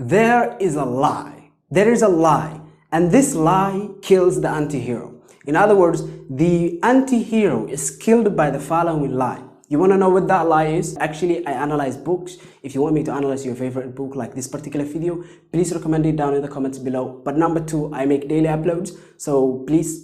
There is a lie. There is a lie. And this lie kills the anti-hero. In other words, the anti-hero is killed by the following lie. You want to know what that lie is? Actually, I analyze books. If you want me to analyze your favorite book like this particular video, please recommend it down in the comments below. But number two, I make daily uploads. So please,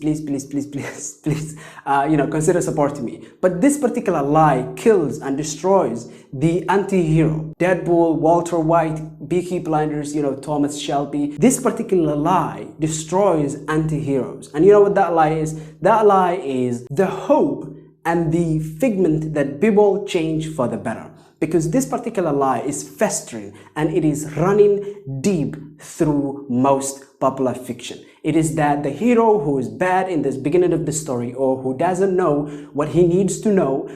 consider supporting me. But this particular lie kills and destroys the anti-hero. Deadpool, Walter White, Peaky Blinders, Thomas Shelby. This particular lie destroys anti-heroes. And you know what that lie is? That lie is the hope and the figment that people change for the better. Because this particular lie is festering and it is running deep through most popular fiction. It is that the hero who is bad in the beginning of the story, or who doesn't know what he needs to know,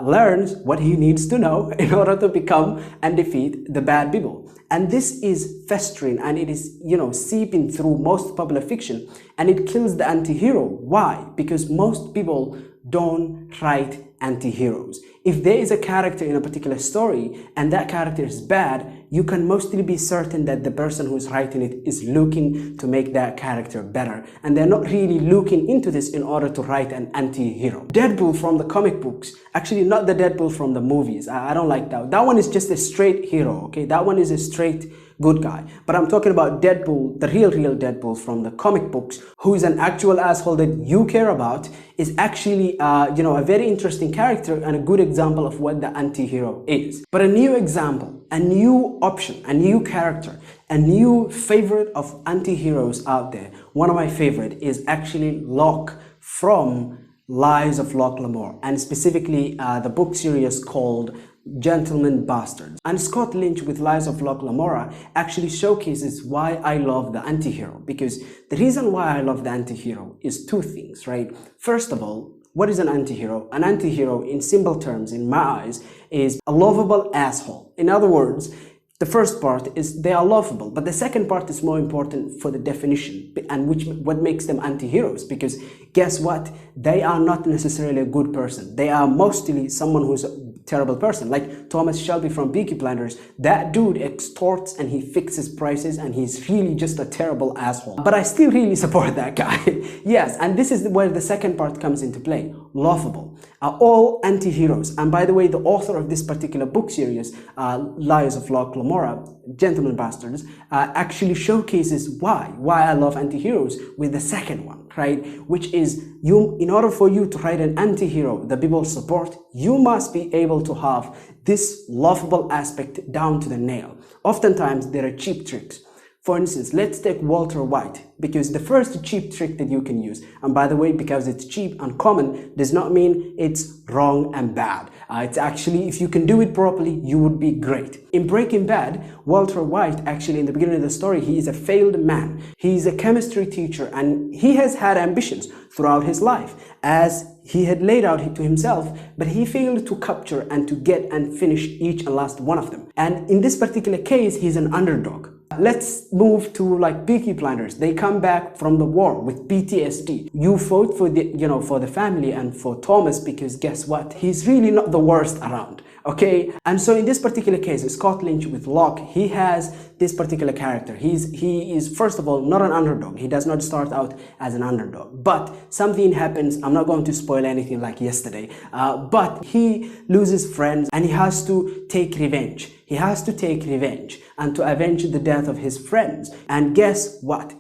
learns what he needs to know in order to become and defeat the bad people. And this is festering and it is, seeping through most popular fiction, and it kills the anti-hero. Why? Because most people don't write anti-heroes. If there is a character in a particular story and that character is bad, you can mostly be certain that the person who's writing it is looking to make that character better, and they're not really looking into this in order to write an anti-hero. Deadpool from the comic books, actually not the Deadpool from the movies. I don't like that. That one is just a straight hero, okay? That one is a straight good guy. But I'm talking about Deadpool, the real Deadpool from the comic books, who is an actual asshole that you care about, is actually, a very interesting character and a good example of what the anti-hero is. But a new example, a new option, a new character, a new favorite of anti-heroes out there. One of my favorite is actually Locke from Lies of Locke Lamora, and specifically the book series called Gentlemen Bastards. And Scott Lynch with Lies of Locke Lamora actually showcases why I love the anti-hero, because the reason why I love the anti-hero is two things, right? First of all, what is an anti-hero? An anti-hero, in simple terms, in my eyes, is a lovable asshole. In other words, the first part is they are lovable, but the second part is more important for the definition and what makes them anti-heroes, because guess what? They are not necessarily a good person. They are mostly someone who's a terrible person, like Thomas Shelby from Peaky Blinders. That dude extorts and he fixes prices and he's really just a terrible asshole. But I still really support that guy. Yes, and this is where the second part comes into play. Lovable. All anti-heroes, and by the way, the author of this particular book series, Lies of Locke Lamora, Gentlemen Bastards, actually showcases why I love anti-heroes with the second one, right? Which is, in order for you to write an anti-hero that people support, you must be able to have this lovable aspect down to the nail. Oftentimes, there are cheap tricks. For instance, let's take Walter White, because the first cheap trick that you can use, and by the way, because it's cheap and common, does not mean it's wrong and bad. It's actually, if you can do it properly, you would be great. In Breaking Bad, Walter White, actually in the beginning of the story, he is a failed man. He's a chemistry teacher and he has had ambitions throughout his life, as he had laid out to himself, but he failed to capture and to get and finish each and last one of them. And in this particular case, he's an underdog. Let's move to like Peaky Blinders. They come back from the war with PTSD. You fought for the, for the family and for Thomas, because guess what? He's really not the worst around. Okay, and so in this particular case, Scott Lynch with Locke, he has this particular character. He is first of all not an underdog. He does not start out as an underdog, but something happens. I'm not going to spoil anything like yesterday, but he loses friends and he has to take revenge. He has to take revenge and to avenge the death of his friends. And guess what?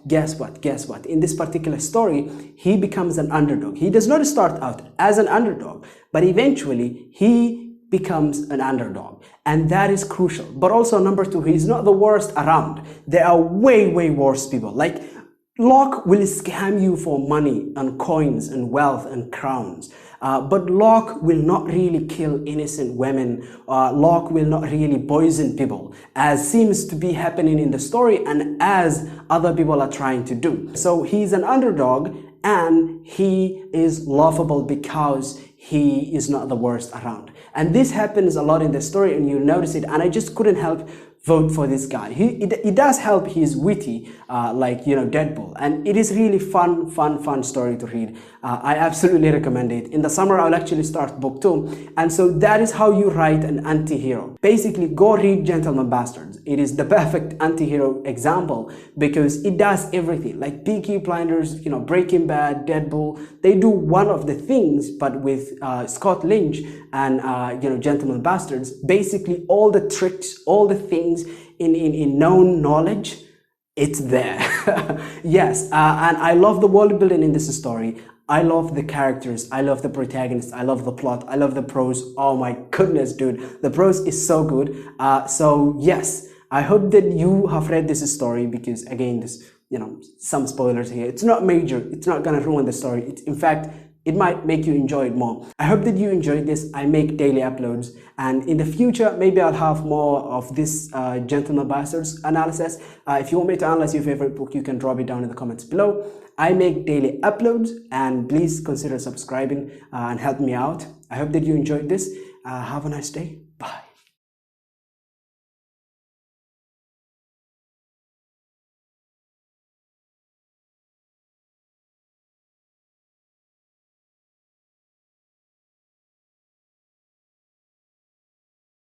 In this particular story, he becomes an underdog. He does not start out as an underdog, but eventually he becomes an underdog, and that is crucial. But also, number two, he's not the worst around. There are way worse people. Like, Locke will scam you for money and coins and wealth and crowns, but Locke will not really kill innocent women. Locke will not really poison people, as seems to be happening in the story and as other people are trying to do. So he's an underdog and he is lovable because he is not the worst around. And this happens a lot in the story and you notice it, and I just couldn't help vote for this guy. It does help. He's witty, like, you know, Deadpool, and it is really fun story to read. I absolutely recommend it. In the summer, I'll actually start book 2, and so that is how you write an anti-hero. Basically, go read Gentleman Bastards. It is the perfect anti-hero example because it does everything. Like Peaky Blinders, you know, Breaking Bad, Deadpool, they do one of the things, but with Scott Lynch and you know, Gentleman Bastards, basically all the tricks, all the things in known knowledge, it's there. Yes, and I love the world building in this story. I love the characters, I love the protagonist, I love the plot, I love the prose. Oh my goodness, dude, the prose is so good. So yes, I hope that you have read this story, because again, this, you know, some spoilers here. It's not major, it's not gonna ruin the story. It's, in fact, it might make you enjoy it more. I hope that you enjoyed this. I make daily uploads, and in the future, maybe I'll have more of this Gentleman Bastards analysis. If you want me to analyze your favorite book, you can drop it down in the comments below. I make daily uploads, and please consider subscribing and help me out. I hope that you enjoyed this. Have a nice day. Bye.